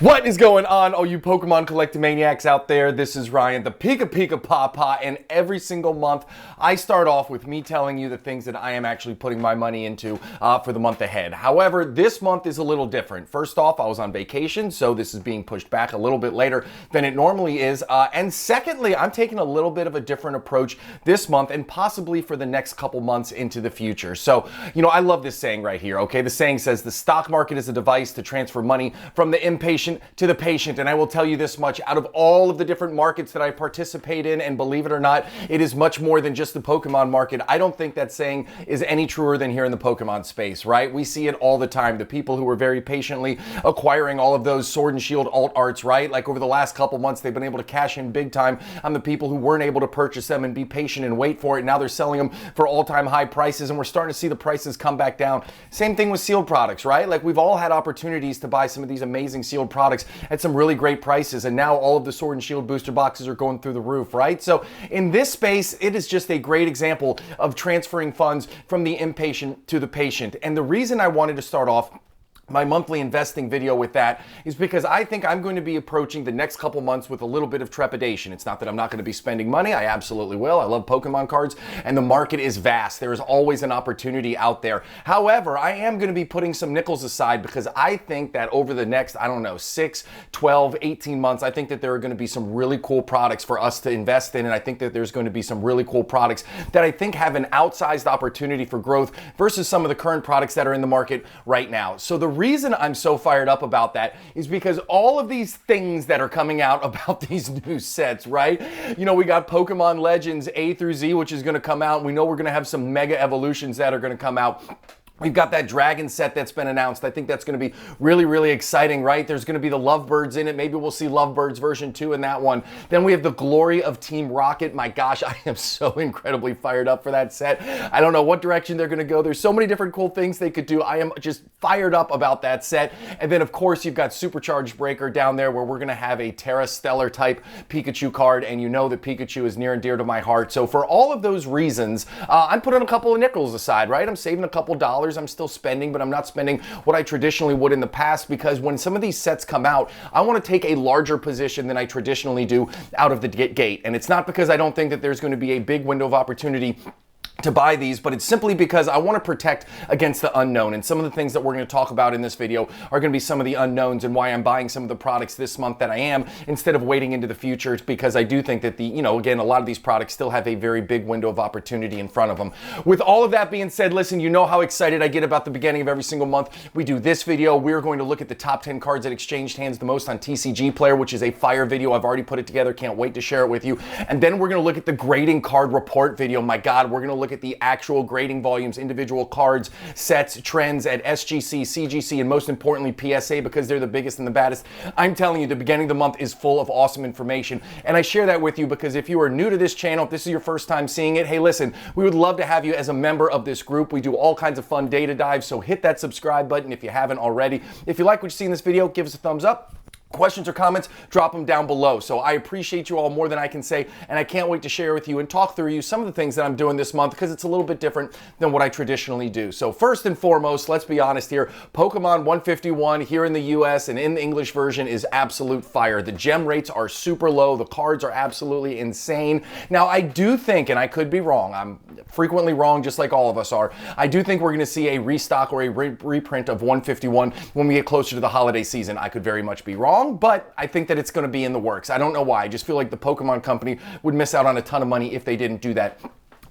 What is going on, all you Pokemon collecting maniacs out there? This is Ryan, the PikiPikaPapa, and every single month I start off with me telling you the things that I am actually putting my money into for the month ahead. However, this month is a little different. First off, I was on vacation, so this is being pushed back a little bit later than it normally is. And secondly, I'm taking a little bit of a different approach this month and possibly for the next couple months into the future. So, I love this saying right here, okay? The saying says the stock market is a device to transfer money from the impatient to the patient. And I will tell you this much, out of all of the different markets that I participate in, and believe it or not, it is much more than just the Pokemon market. I don't think that saying is any truer than here in the Pokemon space, right? We see it all the time. The people who are very patiently acquiring all of those Sword and Shield alt arts, right? Like over the last couple months, they've been able to cash in big time on the people who weren't able to purchase them and be patient and wait for it. Now they're selling them for all-time high prices, and we're starting to see the prices come back down. Same thing with sealed products, right? Like we've all had opportunities to buy some of these amazing sealed products at some really great prices, and now all of the Sword and Shield booster boxes are going through the roof, right? So in this space, it is just a great example of transferring funds from the impatient to the patient. And the reason I wanted to start off my monthly investing video with that is because I think I'm going to be approaching the next couple months with a little bit of trepidation. It's not that I'm not going to be spending money. I absolutely will. I love Pokemon cards, and the market is vast. There is always an opportunity out there. However, I am going to be putting some nickels aside because I think that over the next, 6, 12, 18 months, I think that there are going to be some really cool products for us to invest in, and I think that there's going to be some really cool products that I think have an outsized opportunity for growth versus some of the current products that are in the market right now. So the reason I'm so fired up about that is because all of these things that are coming out about these new sets, right? We got Pokemon Legends A through Z, which is going to come out. We know we're going to have some mega evolutions that are going to come out. We've got that dragon set that's been announced. I think that's going to be really, really exciting, right? There's going to be the Lovebirds in it. Maybe we'll see Lovebirds version 2 in that one. Then we have the Glory of Team Rocket. My gosh, I am so incredibly fired up for that set. I don't know what direction they're going to go. There's so many different cool things they could do. I am just fired up about that set. And then, of course, you've got Supercharged Breaker down there where we're going to have a Terra Stellar type Pikachu card. And you know that Pikachu is near and dear to my heart. So for all of those reasons, I'm putting a couple of nickels aside, right? I'm saving a couple dollars. I'm still spending, but I'm not spending what I traditionally would in the past because when some of these sets come out, I want to take a larger position than I traditionally do out of the gate. And it's not because I don't think that there's going to be a big window of opportunity to buy these, but it's simply because I want to protect against the unknown. And some of the things that we're going to talk about in this video are going to be some of the unknowns and why I'm buying some of the products this month that I am instead of waiting into the future. It's because I do think that again, a lot of these products still have a very big window of opportunity in front of them. With all of that being said, listen, you know how excited I get about the beginning of every single month. We do this video. We're going to look at the top 10 cards that exchanged hands the most on TCG Player, which is a fire video. I've already put it together. Can't wait to share it with you. And then we're going to look at the grading card report video. My God, we're going to look at the actual grading volumes, individual cards, sets, trends at SGC, CGC, and most importantly, PSA, because they're the biggest and the baddest. I'm telling you, the beginning of the month is full of awesome information. And I share that with you because if you are new to this channel, if this is your first time seeing it, hey, listen, we would love to have you as a member of this group. We do all kinds of fun data dives, so hit that subscribe button if you haven't already. If you like what you see in this video, give us a thumbs up. Questions or comments, drop them down below. So I appreciate you all more than I can say, and I can't wait to share with you and talk through you some of the things that I'm doing this month because it's a little bit different than what I traditionally do. So first and foremost, let's be honest here, Pokemon 151 here in the US and in the English version is absolute fire. The gem rates are super low. The cards are absolutely insane. Now, I do think, and I could be wrong, I'm frequently wrong just like all of us are, I do think we're going to see a restock or a reprint of 151 when we get closer to the holiday season. I could very much be wrong, but I think that it's going to be in the works. I don't know why. I just feel like the Pokemon company would miss out on a ton of money if they didn't do that.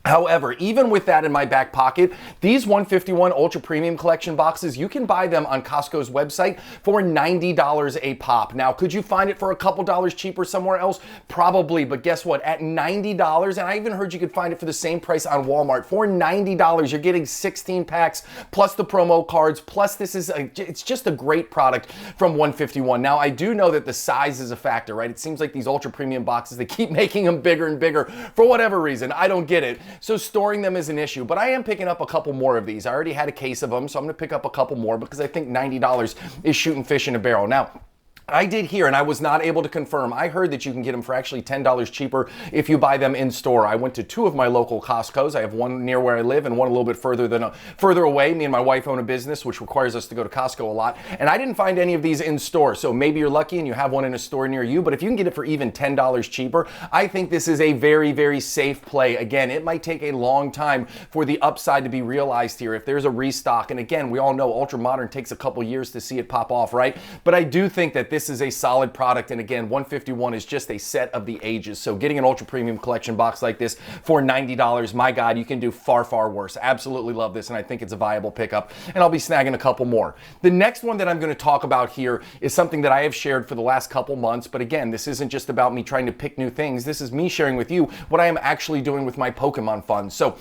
However, even with that in my back pocket, these 151 Ultra Premium Collection boxes, you can buy them on Costco's website for $90 a pop. Now, could you find it for a couple dollars cheaper somewhere else? Probably, but guess what? At $90, and I even heard you could find it for the same price on Walmart. For $90, you're getting 16 packs, plus the promo cards, plus it's just a great product from 151. Now, I do know that the size is a factor, right? It seems like these Ultra Premium boxes, they keep making them bigger and bigger for whatever reason. I don't get it. So storing them is an issue, but I am picking up a couple more of these. I already had a case of them, so I'm going to pick up a couple more because I think $90 is shooting fish in a barrel. Now, I did hear, and I was not able to confirm. I heard that you can get them for actually $10 cheaper if you buy them in store. I went to two of my local Costco's. I have one near where I live and one a little bit further away. Me and my wife own a business which requires us to go to Costco a lot, and I didn't find any of these in store. So maybe you're lucky and you have one in a store near you, but if you can get it for even $10 cheaper, I think this is a very, very safe play. Again, it might take a long time for the upside to be realized here. If there's a restock, and again, we all know Ultra Modern takes a couple years to see it pop off, right? But I do think that this is a solid product, and again, 151 is just a set of the ages. So getting an ultra premium collection box like this for $90, my God, you can do far, far worse. Absolutely love this, and I think it's a viable pickup, and I'll be snagging a couple more. The next one that I'm going to talk about here is something that I have shared for the last couple months, but again, this isn't just about me trying to pick new things. This is me sharing with you what I am actually doing with my Pokemon funds. So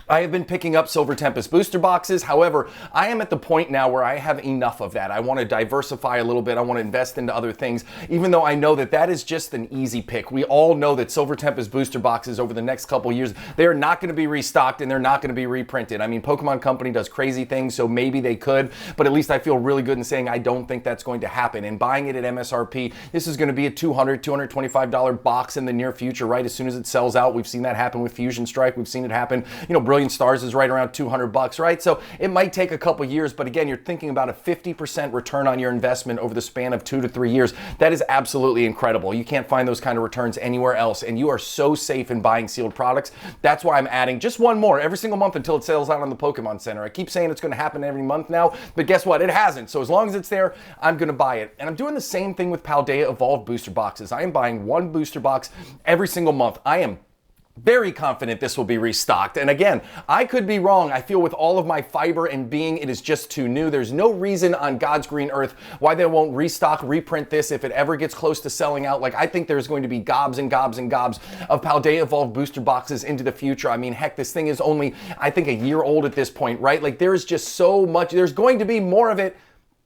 I have been picking up Silver Tempest booster boxes. However, I am at the point now where I have enough of that. I want to diversify a little bit. I want to invest into other things, even though I know that that is just an easy pick. We all know that Silver Tempest booster boxes over the next couple years, they are not going to be restocked and they're not going to be reprinted. I mean, Pokemon Company does crazy things, so maybe they could, but at least I feel really good in saying I don't think that's going to happen. And buying it at MSRP, this is going to be a $200, $225 box in the near future, right? As soon as it sells out, we've seen that happen with Fusion Strike. We've seen it happen, Brilliant Stars is right around $200, right? So it might take a couple years, but again, you're thinking about a 50% return on your investment over the span of 2 to 3 years. That is absolutely incredible. You can't find those kind of returns anywhere else, and you are so safe in buying sealed products. That's why I'm adding just one more every single month until it sells out on the Pokemon Center. I keep saying it's going to happen every month now, but guess what? It hasn't. So as long as it's there, I'm going to buy it. And I'm doing the same thing with Paldea Evolved booster boxes. I am buying one booster box every single month. I am very confident this will be restocked. And again, I could be wrong. I feel with all of my fiber and being, it is just too new. There's no reason on God's green earth why they won't restock, reprint this if it ever gets close to selling out. Like, I think there's going to be gobs and gobs and gobs of Paldea Evolved booster boxes into the future. I mean, heck, this thing is only, I think, a year old at this point, right? Like, there's just so much. There's going to be more of it.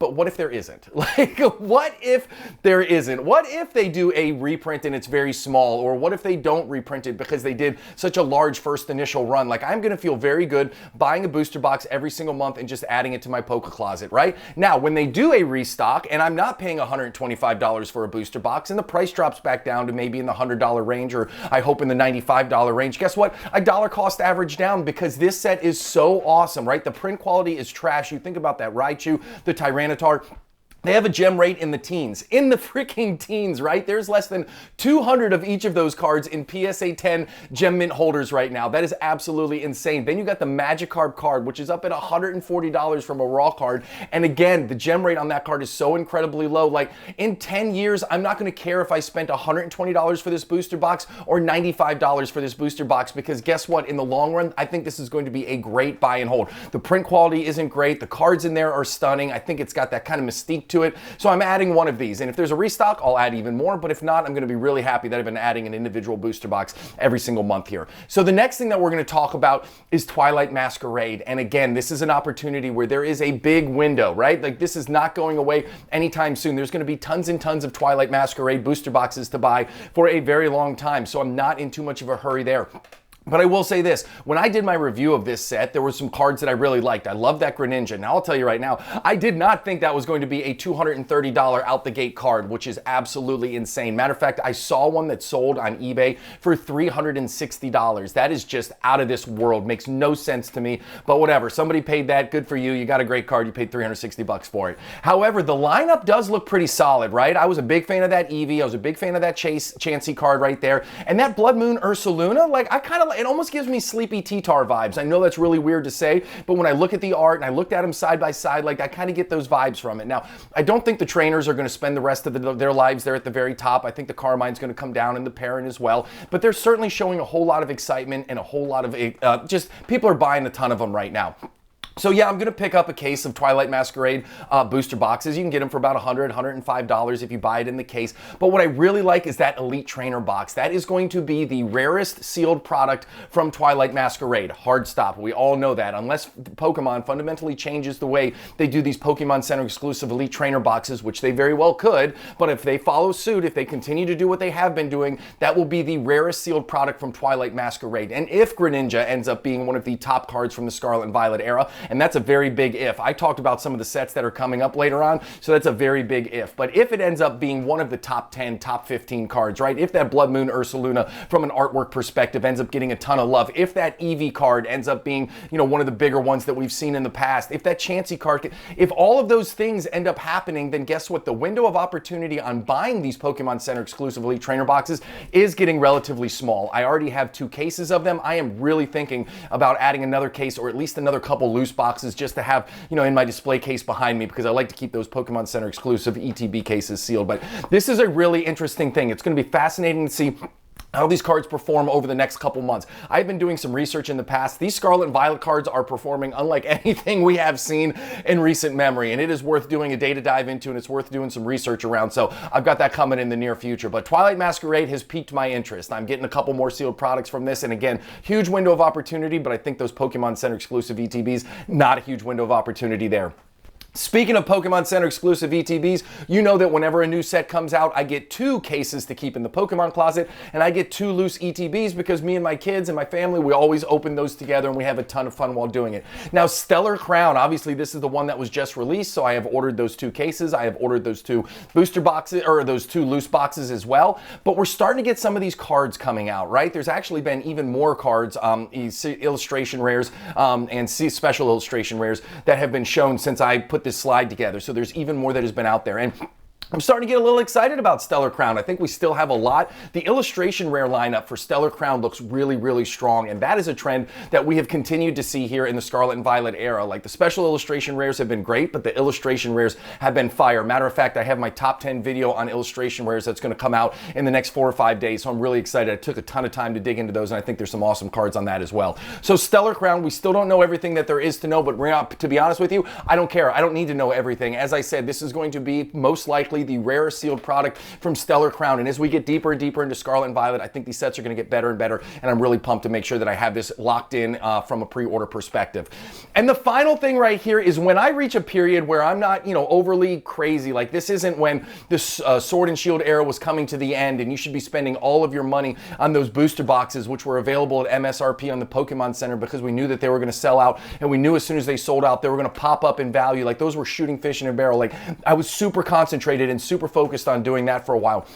But what if there isn't? Like, what if there isn't? What if they do a reprint and it's very small? Or what if they don't reprint it because they did such a large first initial run? Like, I'm gonna feel very good buying a booster box every single month and just adding it to my Poke Closet, right? Now, when they do a restock and I'm not paying $125 for a booster box and the price drops back down to maybe in the $100 range, or I hope in the $95 range, guess what? A dollar cost average down, because this set is so awesome, right? The print quality is trash. You think about that Raichu, the Tyranitar, they have a gem rate in the teens, in the freaking teens, right? There's less than 200 of each of those cards in PSA 10 gem mint holders right now. That is absolutely insane. Then you got the Magikarp card, which is up at $140 from a raw card. And again, the gem rate on that card is so incredibly low. Like, in 10 years, I'm not going to care if I spent $120 for this booster box or $95 for this booster box, because guess what? In the long run, I think this is going to be a great buy and hold. The print quality isn't great. The cards in there are stunning. I think it's got that kind of mystique to it. So I'm adding one of these. And if there's a restock, I'll add even more. But if not, I'm going to be really happy that I've been adding an individual booster box every single month here. So the next thing that we're going to talk about is Twilight Masquerade. And again, this is an opportunity where there is a big window, right? Like, this is not going away anytime soon. There's going to be tons and tons of Twilight Masquerade booster boxes to buy for a very long time. So I'm not in too much of a hurry there. But I will say this, when I did my review of this set, there were some cards that I really liked. I love that Greninja. Now, I'll tell you right now, I did not think that was going to be a $230 out the gate card, which is absolutely insane. Matter of fact, I saw one that sold on eBay for $360. That is just out of this world. Makes no sense to me, but whatever. Somebody paid that. Good for you. You got a great card. You paid $360 for it. However, the lineup does look pretty solid, right? I was a big fan of that Eevee. I was a big fan of that Chansey card right there. And that Blood Moon Ursaluna, like, it almost gives me Sleepy T-Tar vibes. I know that's really weird to say, but when I look at the art and I looked at them side by side, like, I kind of get those vibes from it. Now, I don't think the trainers are going to spend the rest of their lives there at the very top. I think the Carmine's going to come down in the Parent as well, but they're certainly showing a whole lot of excitement and a whole lot of just people are buying a ton of them right now. So yeah, I'm going to pick up a case of Twilight Masquerade booster boxes. You can get them for about $100, $105 if you buy it in the case. But what I really like is that Elite Trainer box. That is going to be the rarest sealed product from Twilight Masquerade. Hard stop. We all know that. Unless Pokemon fundamentally changes the way they do these Pokemon Center exclusive Elite Trainer boxes, which they very well could. But if they follow suit, if they continue to do what they have been doing, that will be the rarest sealed product from Twilight Masquerade. And if Greninja ends up being one of the top cards from the Scarlet and Violet era, and that's a very big if. I talked about some of the sets that are coming up later on, so that's a very big if. But if it ends up being one of the top 10, top 15 cards, right? If that Blood Moon Ursaluna from an artwork perspective ends up getting a ton of love, if that Eevee card ends up being, one of the bigger ones that we've seen in the past, if that Chansey card, if all of those things end up happening, then guess what? The window of opportunity on buying these Pokemon Center exclusive Elite Trainer boxes is getting relatively small. I already have 2 cases of them. I am really thinking about adding another case or at least another couple loose boxes just to have, in my display case behind me, because I like to keep those Pokemon Center exclusive ETB cases sealed. But this is a really interesting thing. It's going to be fascinating to see how these cards perform over the next couple months. I've been doing some research in the past. These Scarlet and Violet cards are performing unlike anything we have seen in recent memory, and it is worth doing a data dive into, and it's worth doing some research around. So I've got that coming in the near future. But Twilight Masquerade has piqued my interest. I'm getting a couple more sealed products from this, and again, huge window of opportunity, but I think those Pokemon Center exclusive ETBs, not a huge window of opportunity there. Speaking of Pokemon Center exclusive ETBs, you know that whenever a new set comes out, I get 2 cases to keep in the Pokemon closet, and I get 2 loose ETBs because me and my kids and my family, we always open those together and we have a ton of fun while doing it. Now, Stellar Crown, obviously this is the one that was just released, so I have ordered those 2 cases. I have ordered those 2 booster boxes, or those 2 loose boxes as well, but we're starting to get some of these cards coming out, right? There's actually been even more cards, illustration rares, and special illustration rares that have been shown since I put this slide together. So there's even more that has been out there. And I'm starting to get a little excited about Stellar Crown. I think we still have a lot. The illustration rare lineup for Stellar Crown looks really, really strong, and that is a trend that we have continued to see here in the Scarlet and Violet era. Like, the special illustration rares have been great, but the illustration rares have been fire. Matter of fact, I have my top 10 video on illustration rares that's going to come out in the next 4 or 5 days, so I'm really excited. I took a ton of time to dig into those, and I think there's some awesome cards on that as well. So Stellar Crown, we still don't know everything that there is to know, but to be honest with you, I don't care. I don't need to know everything. As I said, this is going to be most likely the rare sealed product from Stellar Crown, and as we get deeper and deeper into Scarlet and Violet, I think these sets are going to get better and better, and I'm really pumped to make sure that I have this locked in from a pre-order perspective. And the final thing right here is when I reach a period where I'm not, overly crazy, like this isn't when this Sword and Shield era was coming to the end and you should be spending all of your money on those booster boxes, which were available at MSRP on the Pokemon Center because we knew that they were going to sell out, and we knew as soon as they sold out, they were going to pop up in value. Like, those were shooting fish in a barrel. Like, I was super concentrated and super focused on doing that for a while.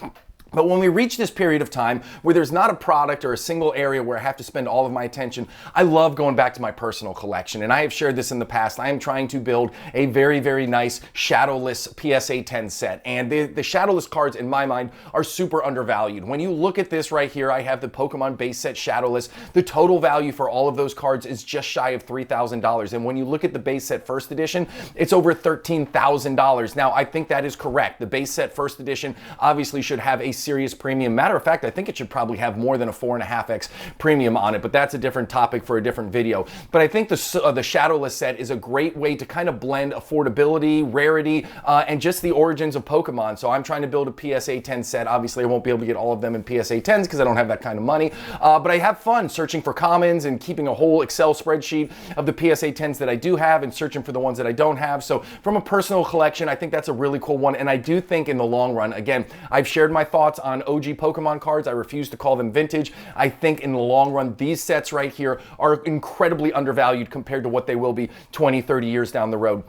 But when we reach this period of time where there's not a product or a single area where I have to spend all of my attention, I love going back to my personal collection. And I have shared this in the past. I am trying to build a very, very nice Shadowless PSA 10 set. And the Shadowless cards, in my mind, are super undervalued. When you look at this right here, I have the Pokemon base set Shadowless. The total value for all of those cards is just shy of $3,000. And when you look at the base set first edition, it's over $13,000. Now, I think that is correct. The base set first edition obviously should have a serious premium. Matter of fact, I think it should probably have more than a 4.5x premium on it, but that's a different topic for a different video. But I think the Shadowless set is a great way to kind of blend affordability, rarity, and just the origins of Pokemon. So I'm trying to build a PSA 10 set. Obviously, I won't be able to get all of them in PSA 10s because I don't have that kind of money, but I have fun searching for commons and keeping a whole Excel spreadsheet of the PSA 10s that I do have and searching for the ones that I don't have. So from a personal collection, I think that's a really cool one, and I do think in the long run, again, I've shared my thoughts on OG Pokemon cards. I refuse to call them vintage. I think in the long run, these sets right here are incredibly undervalued compared to what they will be 20, 30 years down the road.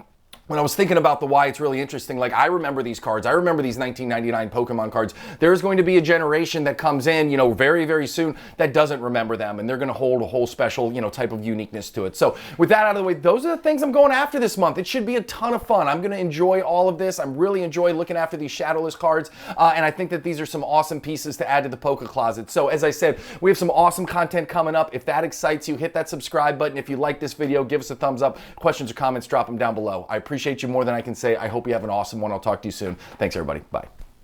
When I was thinking about the why, it's really interesting. Like, I remember these cards. I remember these 1999 Pokemon cards. There's going to be a generation that comes in, very, very soon that doesn't remember them, and they're going to hold a whole special, type of uniqueness to it. So with that out of the way, those are the things I'm going after this month. It should be a ton of fun. I'm going to enjoy all of this. I'm really enjoying looking after these Shadowless cards, and I think that these are some awesome pieces to add to the Poke Closet. So as I said, we have some awesome content coming up. If that excites you, hit that subscribe button. If you like this video, give us a thumbs up. Questions or comments, drop them down below. I appreciate you more than I can say. I hope you have an awesome one. I'll talk to you soon. Thanks, everybody. Bye.